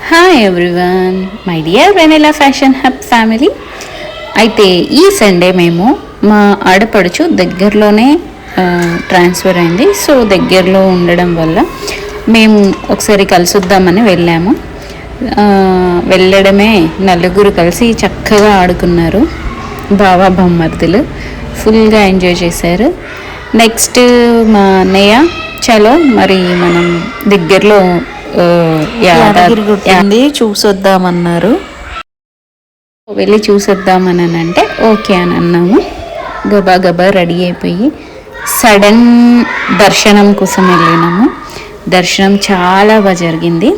Hi everyone, my dear Vennela fashion hub family. అయితే ఈ Sunday మేము మా ఆడపడుచు దగ్గరలోనే ట్రాన్స్ఫర్ అయింది. సో దగ్గరలో ఉండడం వల్ల మేము ఒకసారి కలిసొద్దామని వెళ్ళాము. వెళ్ళడమే నలుగురు కలిసి చక్కగా ఆడుకున్నారు. బావా బొమ్మర్దులు ఫుల్గా ఎంజాయ్ చేశారు. నెక్స్ట్ మా అన్నయ్య చలో మరి మనం దగ్గరలో యాదగిరి చూసొద్దామన్నారు. వెళ్ళి చూసొద్దామని అంటే ఓకే అని అన్నాము. గబా గబా రెడీ అయిపోయి సడన్ దర్శనం కోసం వెళ్ళినాము. దర్శనం చాలా బాగా జరిగింది.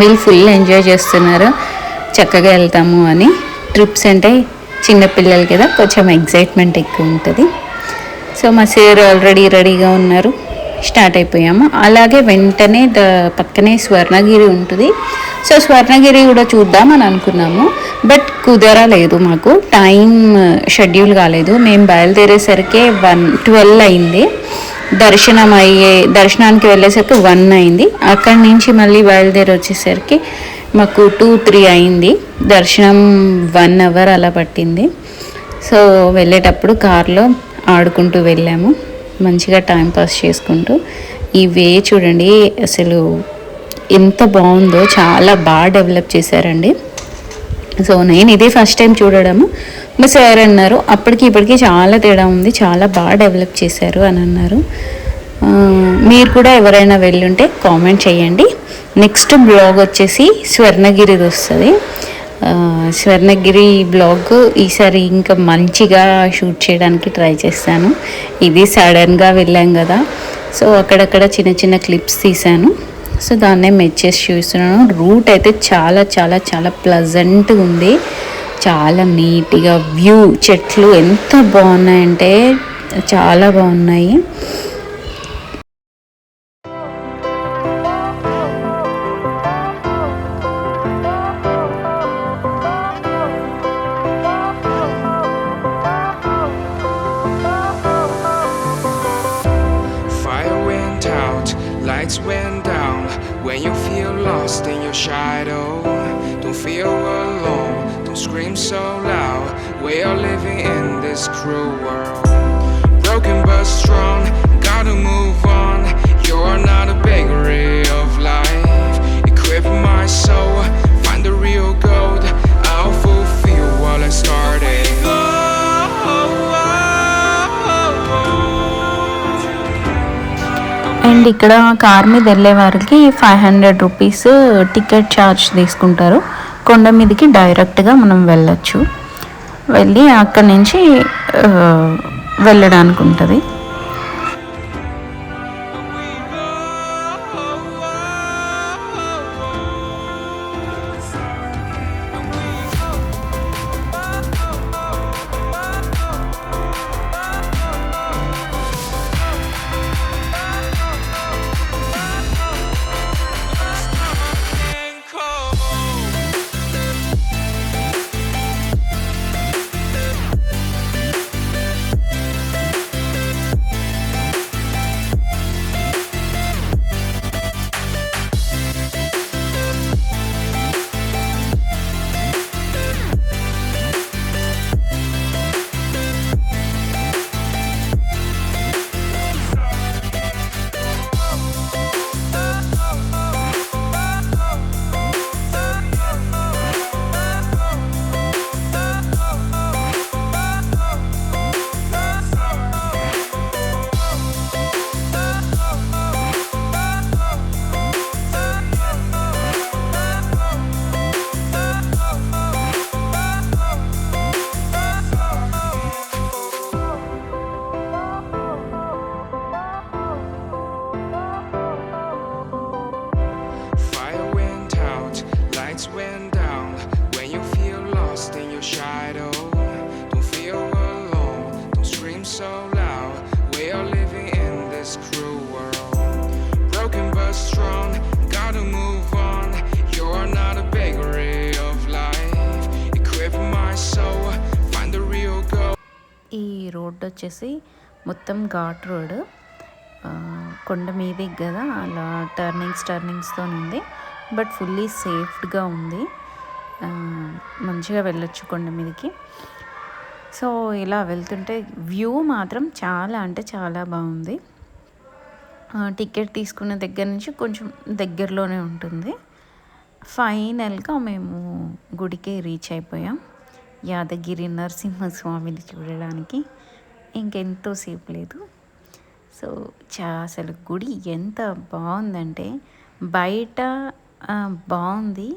వీళ్ళు ఫుల్ ఎంజాయ్ చేస్తున్నారు. చక్కగా వెళ్తాము అని. ట్రిప్స్ అంటే చిన్నపిల్లలు కదా, కొంచెం ఎగ్జైట్మెంట్ ఎక్కువ ఉంటుంది. సో మా సార్ ఆల్రెడీ రెడీగా ఉన్నారు. స్టార్ట్ అయిపోయాము. అలాగే వెంటనే పక్కనే స్వర్ణగిరి ఉంటుంది. సో స్వర్ణగిరి కూడా చూద్దామని అనుకున్నాము. బట్ కుదరలేదు, మాకు టైం షెడ్యూల్ కాలేదు. మేము బయలుదేరేసరికి 12 అయింది. దర్శనానికి వెళ్ళేసరికి 1 అయింది. అక్కడి నుంచి మళ్ళీ బయలుదేరి వచ్చేసరికి మాకు 2-3 అయింది. దర్శనం 1 అవర్ అలా పట్టింది. సో వెళ్ళేటప్పుడు కార్లో ఆడుకుంటూ వెళ్ళాము, మంచిగా టైంపాస్ చేసుకుంటూ. ఈ వే చూడండి అసలు ఎంత బాగుందో, చాలా బాగా డెవలప్ చేశారండి. సో నేను ఇదే ఫస్ట్ టైం చూడడము. మా సార్ అన్నారు అప్పటికి ఇప్పటికీ చాలా తేడా ఉంది, చాలా బాగా డెవలప్ చేశారు అని అన్నారు. మీరు కూడా ఎవరైనా వెళ్ళుంటే కామెంట్ చేయండి. నెక్స్ట్ బ్లాగ్ వచ్చేసి స్వర్ణగిరిది వస్తుంది. స్వర్ణగిరి బ్లాగ్ ఈసారి ఇంకా మంచిగా షూట్ చేయడానికి ట్రై చేస్తాను. ఇది సడన్గా వెళ్ళాం కదా, సో అక్కడక్కడ చిన్న చిన్న క్లిప్స్ తీసాను. సో దాన్నే మెచ్చేసి చూస్తున్నాను. రూట్ అయితే చాలా చాలా చాలా ప్లజెంట్గా ఉంది. చాలా నీట్గా వ్యూ, చెట్లు ఎంత బాగున్నాయంటే చాలా బాగున్నాయి. Lights went down when you feel lost in your shadow. Don't feel alone, don't scream so loud. We are living in this cruel world. Broken but strong, gotta move on. You are not a bakery of life. Equip my soul, find the real gold. I'll fulfill what I started. And ఇక్కడ car మీద వెళ్ళే వారికి 500 rupees ticket charge తీసుకుంటారు. కొండ మీదకి డైరెక్ట్గా మనం వెళ్ళచ్చు. వెళ్ళి అక్కడి నుంచి వెళ్ళడానికి ఉంటుంది. Went down when you feel lost in your shadow. Don't feel alone, don't scream so loud. We are living in this cruel world. Broken but strong, gotta move on. You are not a bakery of life. Equip my soul, find the real goal. ఈ road వచ్చేసి మొత్తం ghat road. కొండ మీదికి కదా, అలా టర్నింగ్స్తో ఉంది. But fully సేఫ్డ్గా ఉంది. మంచిగా వెళ్ళొచ్చు కొండ మీదకి. సో ఇలా వెళ్తుంటే వ్యూ మాత్రం చాలా అంటే చాలా బాగుంది. టికెట్ తీసుకున్న దగ్గర నుంచి కొంచెం దగ్గరలోనే ఉంటుంది. ఫైనల్గా మేము గుడికి రీచ్ అయిపోయాం, యాదగిరి నరసింహస్వామిని చూడడానికి. ఇంకెంతో సేపు లేదు. సో అసలు గుడి ఎంత బాగుందంటే బయట బాగుంది,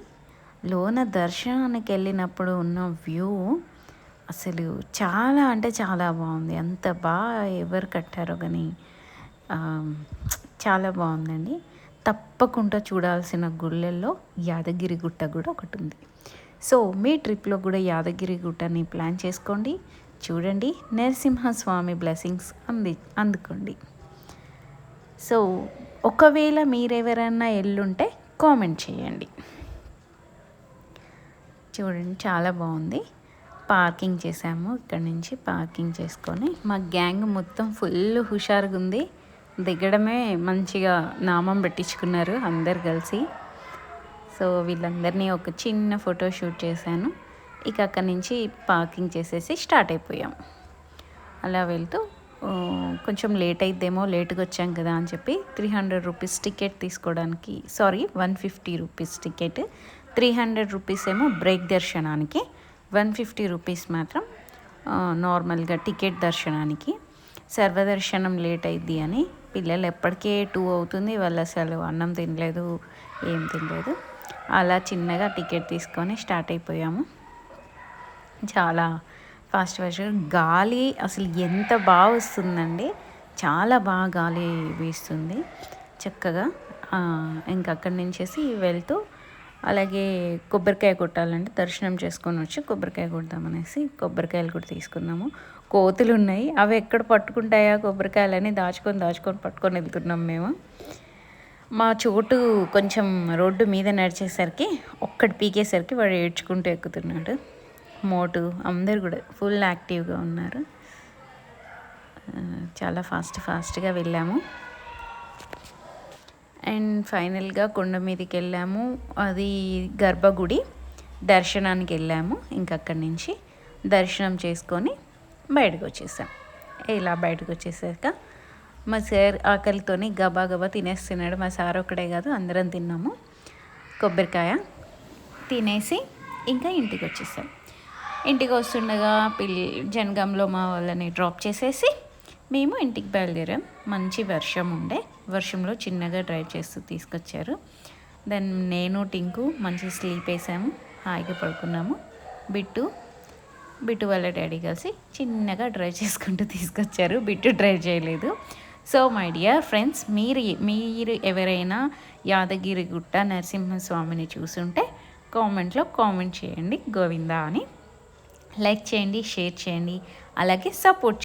లోన దర్శనానికి వెళ్ళినప్పుడు ఉన్న వ్యూ అసలు చాలా అంటే చాలా బాగుంది. అంత బాగా ఎవరు కట్టారో కానీ చాలా బాగుందండి. తప్పకుండా చూడాల్సిన గుళ్ళల్లో యాదగిరి గుట్ట కూడా ఒకటి ఉంది. సో మీ ట్రిప్లో కూడా యాదగిరి గుట్టని ప్లాన్ చేసుకోండి, చూడండి, నరసింహస్వామి బ్లెస్సింగ్స్ అందుకోండి. సో ఒకవేళ మీరెవరైనా ఎల్లుంటే కామెంట్ చేయండి. చూడండి చాలా బాగుంది. పార్కింగ్ చేసాము, ఇక్కడ నుంచి పార్కింగ్ చేసుకొని మా గ్యాంగ్ మొత్తం ఫుల్ హుషారుగా ఉంది. దిగడమే మంచిగా నామం పెట్టించుకున్నారు అందరు కలిసి. సో వీళ్ళందరినీ ఒక చిన్న ఫోటో షూట్ చేశాను. ఇక అక్కడి నుంచి పార్కింగ్ చేసేసి స్టార్ట్ అయిపోయాం. అలా వెళ్తూ కొంచెం లేట్ అయిద్దేమో, లేట్గా వచ్చాం కదా అని చెప్పి 300 రూపీస్ టికెట్ తీసుకోవడానికి, 150 రూపీస్ టికెట్, 300 రూపీస్ ఏమో బ్రేక్ దర్శనానికి, 150 రూపీస్ మాత్రం నార్మల్గా టికెట్ దర్శనానికి. సర్వదర్శనం లేట్ అయింది అని పిల్లలు ఎప్పటికే 2 అవుతుంది, వాళ్ళు అసలు అన్నం తినలేదు, ఏం తినలేదు. అలా చిన్నగా టికెట్ తీసుకొని స్టార్ట్ అయిపోయాము. చాలా ఫాస్ట్గా గాలి అసలు ఎంత బాగా వస్తుందండి, చాలా బాగా గాలి వీస్తుంది చక్కగా. ఇంకా అక్కడి నుంచేసి వెళ్తూ అలాగే కొబ్బరికాయ కొట్టాలంటే దర్శనం చేసుకొని వచ్చి కొబ్బరికాయ కొడదామనేసి కొబ్బరికాయలు కూడా తీసుకున్నాము. కోతులు ఉన్నాయి, అవి ఎక్కడ పట్టుకుంటాయా కొబ్బరికాయలని దాచుకొని పట్టుకొని వెళ్తున్నాం మేము. మా చోటు కొంచెం రోడ్డు మీద నడిచేసరికి ఒక్కటి పీకేసరికి వాడు ఏడ్చుకుంటూ ఎక్కుతున్నాడు. మోటు అందరు కూడా ఫుల్ యాక్టివ్గా ఉన్నారు. చాలా ఫాస్ట్గా వెళ్ళాము. అండ్ ఫైనల్గా కొండ మీదకి వెళ్ళాము, అది గర్భగుడి దర్శనానికి వెళ్ళాము. ఇంకా అక్కడి నుంచి దర్శనం చేసుకొని బయటకు వచ్చేసాం. ఇలా బయటకు వచ్చేసాక మా సార్ ఆకలితోని గబా తినేస్తున్నాడు. మా సార్ ఒక్కడే కాదు, అందరం తిన్నాము. కొబ్బరికాయ తినేసి ఇంకా ఇంటికి వచ్చేసాం. ఇంటికి వస్తుండగా జనగాంలో మా వాళ్ళని డ్రాప్ చేసేసి మేము ఇంటికి బయలుదేరాం. మంచి వర్షం ఉండే, వర్షంలో చిన్నగా డ్రైవ్ చేస్తూ తీసుకొచ్చారు. దెన్ నేను టింకు మంచి స్లీప్ వేసాము, హాయిగా పడుకున్నాము. బిట్టు వాళ్ళ డాడీ కలిసి చిన్నగా డ్రైవ్ చేసుకుంటూ తీసుకొచ్చారు, బిట్టు డ్రైవ్ చేయలేదు. సో మై డియర్ ఫ్రెండ్స్, మీరు ఎవరైనా యాదగిరి గుట్ట నరసింహస్వామిని చూసుంటే కామెంట్లో కామెంట్ చేయండి గోవిందా అని. లైక్ చేయండి, షేర్ చేయండి, అలాగే సపోర్ట్